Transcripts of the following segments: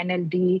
NLD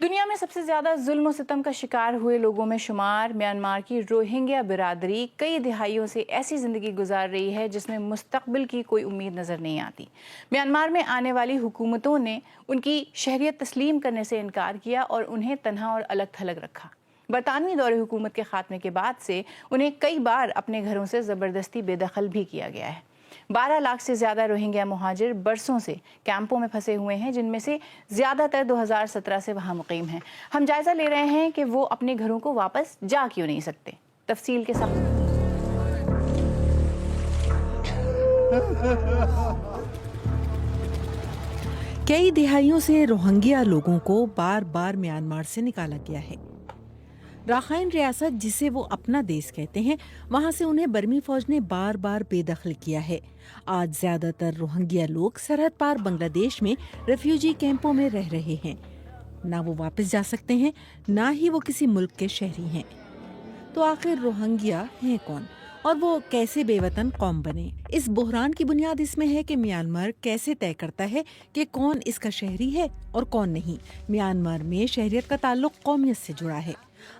دنیا میں سب سے زیادہ ظلم و ستم کا شکار ہوئے لوگوں میں شمار میانمار کی روہنگیا برادری کئی دہائیوں سے ایسی زندگی گزار رہی ہے جس میں مستقبل کی کوئی امید نظر نہیں آتی۔ میانمار میں آنے والی حکومتوں نے ان کی شہریت تسلیم کرنے سے انکار کیا اور انہیں تنہا اور الگ تھلگ رکھا۔ برطانوی دور حکومت کے خاتمے کے بعد سے انہیں کئی بار اپنے گھروں سے زبردستی بے دخل بھی کیا گیا ہے۔ 12 لاکھ سے زیادہ روہنگیا مہاجر برسوں سے کیمپوں میں پھنسے ہوئے ہیں، جن میں سے زیادہ تر 2017 سے وہاں مقیم ہیں۔ ہم جائزہ لے رہے ہیں کہ وہ اپنے گھروں کو واپس جا کیوں نہیں سکتے۔ تفصیل کے ساتھ کئی دہائیوں سے روہنگیا لوگوں کو بار بار میانمار سے نکالا گیا ہے۔ راخائن ریاست جسے وہ اپنا دیس کہتے ہیں، وہاں سے انہیں برمی فوج نے بار بار بے دخل کیا ہے۔ آج زیادہ تر روہنگیا لوگ سرحد پار بنگلہ دیش میں ریفیوجی کیمپوں میں رہ رہے ہیں۔ نہ وہ واپس جا سکتے ہیں، نہ ہی وہ کسی ملک کے شہری ہیں۔ تو آخر روہنگیا ہیں کون اور وہ کیسے بے وطن قوم بنے؟ اس بحران کی بنیاد اس میں ہے کہ میانمار کیسے طے کرتا ہے کہ کون اس کا شہری ہے اور کون نہیں۔ میانمار میں شہریت کا تعلق قومیت سے جڑا ہے۔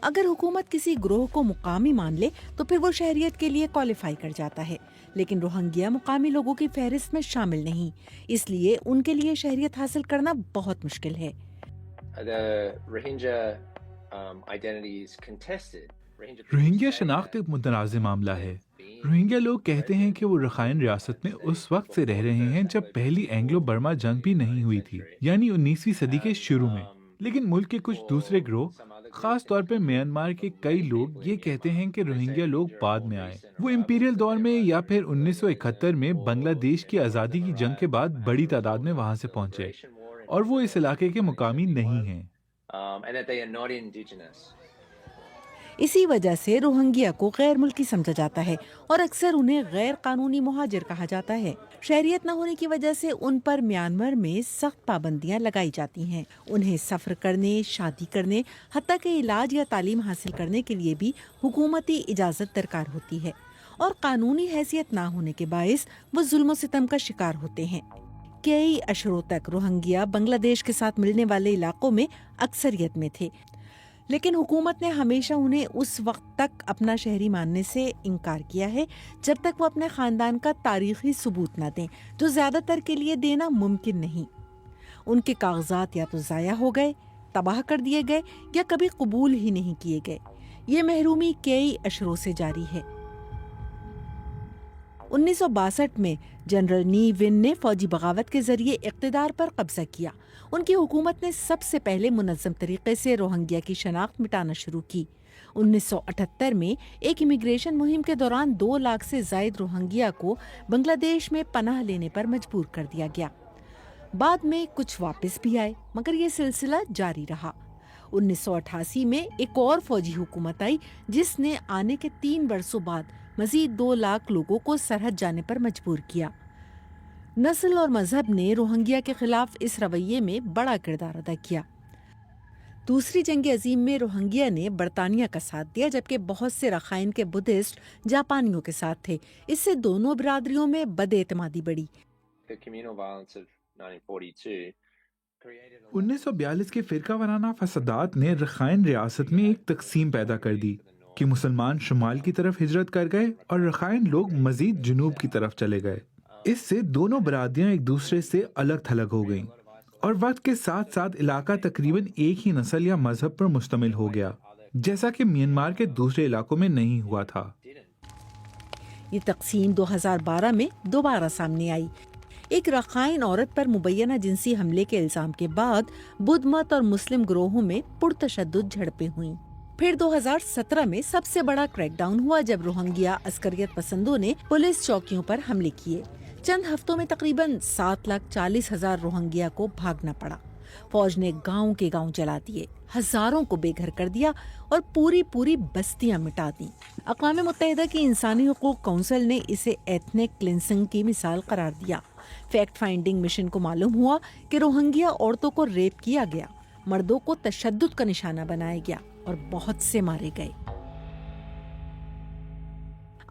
اگر حکومت کسی گروہ کو مقامی مان لے تو پھر وہ شہریت کے لیے کوالیفائی کر جاتا ہے، لیکن روہنگیا مقامی لوگوں کی فہرست میں شامل نہیں، اس لیے ان کے لیے شہریت حاصل کرنا بہت مشکل ہے۔ روہنگیا شناخت ایک متنازع معاملہ ہے۔ روہنگیا لوگ کہتے ہیں کہ وہ رخائن ریاست میں اس وقت سے رہ رہے ہیں جب پہلی اینگلو برما جنگ بھی نہیں ہوئی تھی، یعنی 19ویں صدی کے شروع میں۔ لیکن ملک کے کچھ دوسرے گروہ، خاص طور پہ میانمار کے کئی لوگ یہ کہتے ہیں کہ روہنگیا لوگ بعد میں آئے۔ وہ امپیریل دور میں یا پھر 1971 میں بنگلہ دیش کی آزادی کی جنگ کے بعد بڑی تعداد میں وہاں سے پہنچے، اور وہ اس علاقے کے مقامی نہیں ہیں۔ اسی وجہ سے روہنگیا کو غیر ملکی سمجھا جاتا ہے اور اکثر انہیں غیر قانونی مہاجر کہا جاتا ہے۔ شہریت نہ ہونے کی وجہ سے ان پر میانمار میں سخت پابندیاں لگائی جاتی ہیں۔ انہیں سفر کرنے، شادی کرنے، حتیٰ کہ علاج یا تعلیم حاصل کرنے کے لیے بھی حکومتی اجازت درکار ہوتی ہے، اور قانونی حیثیت نہ ہونے کے باعث وہ ظلم و ستم کا شکار ہوتے ہیں۔ کئی اشروں تک روہنگیا بنگلہ دیش کے ساتھ ملنے والے علاقوں میں اکثریت میں تھے، لیکن حکومت نے ہمیشہ انہیں اس وقت تک اپنا شہری ماننے سے انکار کیا ہے جب تک وہ اپنے خاندان کا تاریخی ثبوت نہ دیں، جو زیادہ تر کے لیے دینا ممکن نہیں۔ ان کے کاغذات یا تو ضائع ہو گئے، تباہ کر دیے گئے، یا کبھی قبول ہی نہیں کیے گئے۔ یہ محرومی کئی اشروں سے جاری ہے۔ 1962 میں جنرل نی ون نے فوجی بغاوت کے ذریعے اقتدار پر قبضہ کیا۔ ان کی حکومت نے سب سے پہلے منظم طریقے سے روہنگیا کی شناخت مٹانا شروع کی۔ 1978 میں ایک امیگریشن مہم کے دوران 2 لاکھ سے زائد روہنگیا کو بنگلہ دیش میں پناہ لینے پر مجبور کر دیا گیا۔ بعد میں کچھ واپس بھی آئے، مگر یہ سلسلہ جاری رہا۔ 1988 میں ایک اور فوجی حکومت آئی جس نے آنے کے 3 برسوں بعد مزید 2 لاکھ لوگوں کو سرحد جانے پر مجبور کیا۔ نسل اور مذہب نے روہنگیا کے خلاف اس رویے میں بڑا کردار ادا کیا۔ دوسری جنگ عظیم میں روہنگیا نے برطانیہ کا ساتھ دیا، جبکہ بہت سے رخائن کے بدھسٹ جاپانیوں کے ساتھ تھے۔ اس سے دونوں برادریوں میں بد اعتمادی بڑھی۔ 1942 کے فرقہ وارانہ فسادات نے رخائن ریاست میں ایک تقسیم پیدا کر دی کہ مسلمان شمال کی طرف ہجرت کر گئے اور رخائن لوگ مزید جنوب کی طرف چلے گئے۔ اس سے دونوں برادریاں ایک دوسرے سے الگ تھلگ ہو گئیں، اور وقت کے ساتھ ساتھ علاقہ تقریباً ایک ہی نسل یا مذہب پر مشتمل ہو گیا، جیسا کہ میانمار کے دوسرے علاقوں میں نہیں ہوا تھا۔ یہ تقسیم 2012 میں دوبارہ سامنے آئی۔ ایک رخائن عورت پر مبینہ جنسی حملے کے الزام کے بعد بدھ مت اور مسلم گروہوں میں پرتشدد جھڑپیں ہوئیں۔ پھر 2017 میں سب سے بڑا کریک ڈاؤن ہوا جب روہنگیا عسکریت پسندوں نے پولیس چوکیوں پر حملے کیے۔ چند ہفتوں میں تقریباً 7,40,000 روہنگیا کو بھاگنا پڑا۔ فوج نے گاؤں کے گاؤں جلا دیے، ہزاروں کو بے گھر کر دیا اور پوری بستیاں مٹا دیں۔ اقوام متحدہ کی انسانی حقوق کونسل نے اسے ایتھنک کلینسنگ کی مثال قرار دیا۔ فیکٹ فائنڈنگ مشن کو معلوم ہوا کہ روہنگیا عورتوں کو ریپ کیا گیا، مردوں کو تشدد کا نشانہ بنایا گیا اور بہت سے مارے گئے۔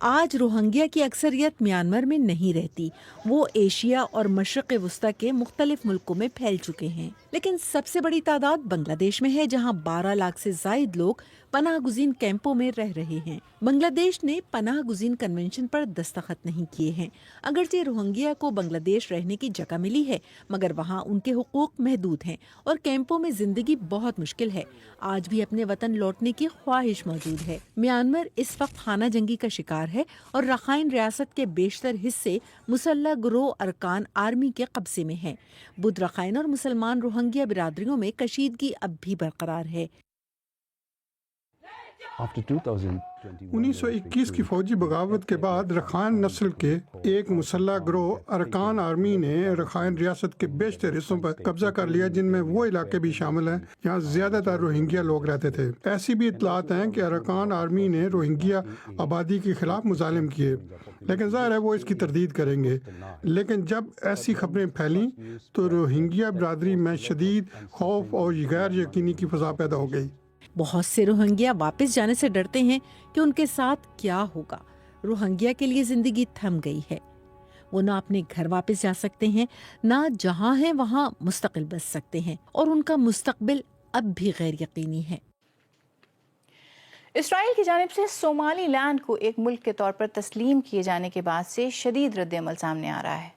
آج روہنگیا کی اکثریت میانمار میں نہیں رہتی، وہ ایشیا اور مشرق وسطی کے مختلف ملکوں میں پھیل چکے ہیں۔ لیکن سب سے بڑی تعداد بنگلہ دیش میں ہے، جہاں 12 لاکھ سے زائد لوگ پناہ گزین کیمپوں میں رہ رہے ہیں۔ بنگلہ دیش نے پناہ گزین کنونشن پر دستخط نہیں کیے ہیں۔ اگرچہ روہنگیا کو بنگلہ دیش رہنے کی جگہ ملی ہے، مگر وہاں ان کے حقوق محدود ہیں اور کیمپوں میں زندگی بہت مشکل ہے۔ آج بھی اپنے وطن لوٹنے کی خواہش موجود ہے۔ میانمار اس وقت خانہ جنگی کا شکار ہے اور رخائن ریاست کے بیشتر حصے مسلح گروہ ارکان آرمی کے قبضے میں ہیں۔ بدھ رخائن اور مسلمان روہنگیا برادریوں میں کشیدگی اب بھی برقرار ہے۔ 1921 کی فوجی بغاوت کے بعد رخائن نسل کے ایک مسلح گروہ ارکان آرمی نے رخائن ریاست کے بیشتر حصوں پر قبضہ کر لیا، جن میں وہ علاقے بھی شامل ہیں جہاں زیادہ تر روہنگیا لوگ رہتے تھے۔ ایسی بھی اطلاعات ہیں کہ ارکان آرمی نے روہنگیا آبادی کے خلاف مظالم کیے، لیکن ظاہر ہے وہ اس کی تردید کریں گے۔ لیکن جب ایسی خبریں پھیلیں تو روہنگیا برادری میں شدید خوف اور غیر یقینی کی فضا پیدا ہو گئی۔ بہت سے روہنگیا واپس جانے سے ڈرتے ہیں کہ ان کے ساتھ کیا ہوگا۔ روہنگیا کے لیے زندگی تھم گئی ہے۔ وہ نہ اپنے گھر واپس جا سکتے ہیں، نہ جہاں ہیں وہاں مستقل بس سکتے ہیں، اور ان کا مستقبل اب بھی غیر یقینی ہے۔ اسرائیل کی جانب سے صومالی لینڈ کو ایک ملک کے طور پر تسلیم کیے جانے کے بعد سے شدید رد عمل سامنے آ رہا ہے۔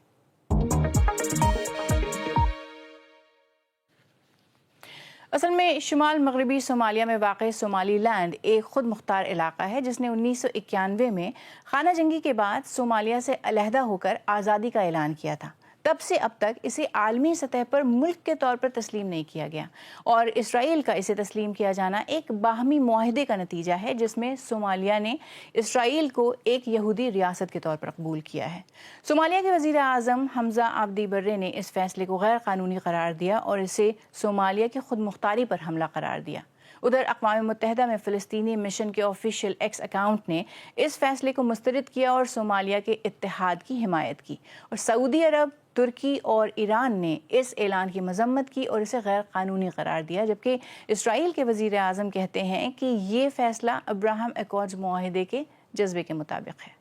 اصل میں شمال مغربی صومالیہ میں واقع صومالی لینڈ ایک خود مختار علاقہ ہے جس نے 1991 میں خانہ جنگی کے بعد صومالیہ سے علیحدہ ہو کر آزادی کا اعلان کیا تھا۔ تب سے اب تک اسے عالمی سطح پر ملک کے طور پر تسلیم نہیں کیا گیا، اور اسرائیل کا اسے تسلیم کیا جانا ایک باہمی معاہدے کا نتیجہ ہے جس میں صومالیہ نے اسرائیل کو ایک یہودی ریاست کے طور پر قبول کیا ہے۔ صومالیہ کے وزیر اعظم حمزہ عبدی برے نے اس فیصلے کو غیر قانونی قرار دیا اور اسے صومالیہ کی خود مختاری پر حملہ قرار دیا۔ ادھر اقوام متحدہ میں فلسطینی مشن کے آفیشیل ایکس اکاؤنٹ نے اس فیصلے کو مسترد کیا اور صومالیہ کے اتحاد کی حمایت کی، اور سعودی عرب، ترکی اور ایران نے اس اعلان کی مذمت کی اور اسے غیر قانونی قرار دیا، جبکہ اسرائیل کے وزیر اعظم کہتے ہیں کہ یہ فیصلہ ابراہم ایکارڈز معاہدے کے جذبے کے مطابق ہے۔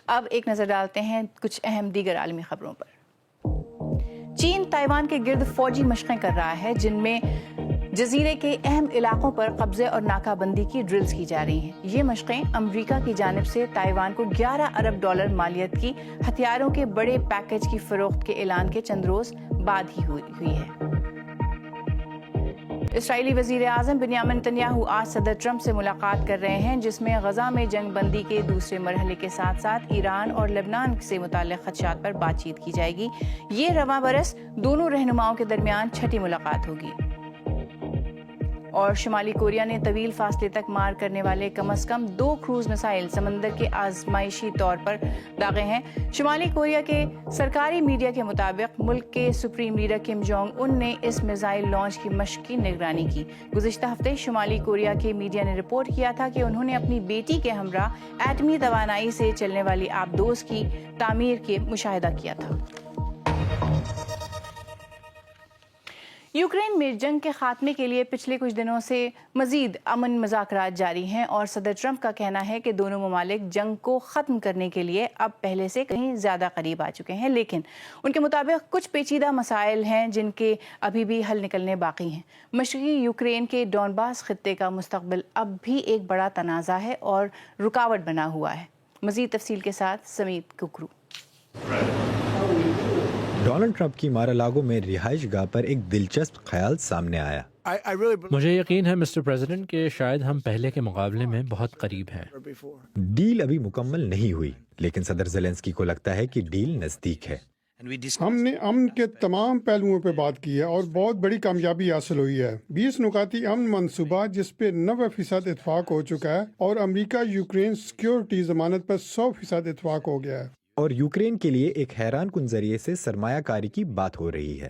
اب ایک نظر ڈالتے ہیں کچھ اہم دیگر عالمی خبروں پر۔ چین تائیوان کے گرد فوجی مشقیں کر رہا ہے، جن میں جزیرے کے اہم علاقوں پر قبضے اور ناکہ بندی کی ڈرلز کی جا رہی ہیں۔ یہ مشقیں امریکہ کی جانب سے تائیوان کو $11 ارب مالیت کی ہتھیاروں کے بڑے پیکج کی فروخت کے اعلان کے چند روز بعد ہی ہوئی ہے۔ اسرائیلی وزیر اعظم بنیامن نتنیاہو آج صدر ٹرمپ سے ملاقات کر رہے ہیں، جس میں غزہ میں جنگ بندی کے دوسرے مرحلے کے ساتھ ساتھ ایران اور لبنان سے متعلق خدشات پر بات چیت کی جائے گی۔ یہ رواں برس دونوں رہنماؤں کے درمیان چھٹی ملاقات ہوگی۔ اور شمالی کوریا نے طویل فاصلے تک مار کرنے والے کم از کم 2 کروز میزائل سمندر کے آزمائشی طور پر داغے ہیں۔ شمالی کوریا کے سرکاری میڈیا کے مطابق ملک کے supreme leader Kim Jong Un نے اس میزائل لانچ کی مشق کی نگرانی کی۔ گزشتہ ہفتے شمالی کوریا کے میڈیا نے رپورٹ کیا تھا کہ انہوں نے اپنی بیٹی کے ہمراہ ایٹمی توانائی سے چلنے والی آبدوز کی تعمیر کے مشاہدہ کیا تھا۔ یوکرین میں جنگ کے خاتمے کے لیے پچھلے کچھ دنوں سے مزید امن مذاکرات جاری ہیں، اور صدر ٹرمپ کا کہنا ہے کہ دونوں ممالک جنگ کو ختم کرنے کے لیے اب پہلے سے کہیں زیادہ قریب آ چکے ہیں، لیکن ان کے مطابق کچھ پیچیدہ مسائل ہیں جن کے ابھی بھی حل نکلنے باقی ہیں۔ مشرقی یوکرین کے ڈونباس خطے کا مستقبل اب بھی ایک بڑا تنازع ہے اور رکاوٹ بنا ہوا ہے۔ مزید تفصیل کے ساتھ سمیت ککرو۔ ڈونلڈ ٹرمپ کی مارالاگو میں رہائش گاہ پر ایک دلچسپ خیال سامنے آیا۔ مجھے یقین ہے مسٹر پریزیڈنٹ کہ شاید ہم پہلے کے مقابلے میں بہت قریب ہیں۔ ڈیل ابھی مکمل نہیں ہوئی، لیکن صدر زیلنسکی کو لگتا ہے کہ ڈیل نزدیک ہے۔ ہم نے امن کے تمام پہلوؤں پہ بات کی ہے اور بہت بڑی کامیابی حاصل ہوئی ہے۔ 20 نکاتی امن منصوبہ جس پہ 90% اتفاق ہو چکا ہے، اور امریکہ یوکرین سیکیورٹی ضمانت پر 100% اتفاق ہو گیا ہے۔ اور یوکرین کے لیے ایک حیران کن ذریعے سے سرمایہ کاری کی بات ہو رہی ہے۔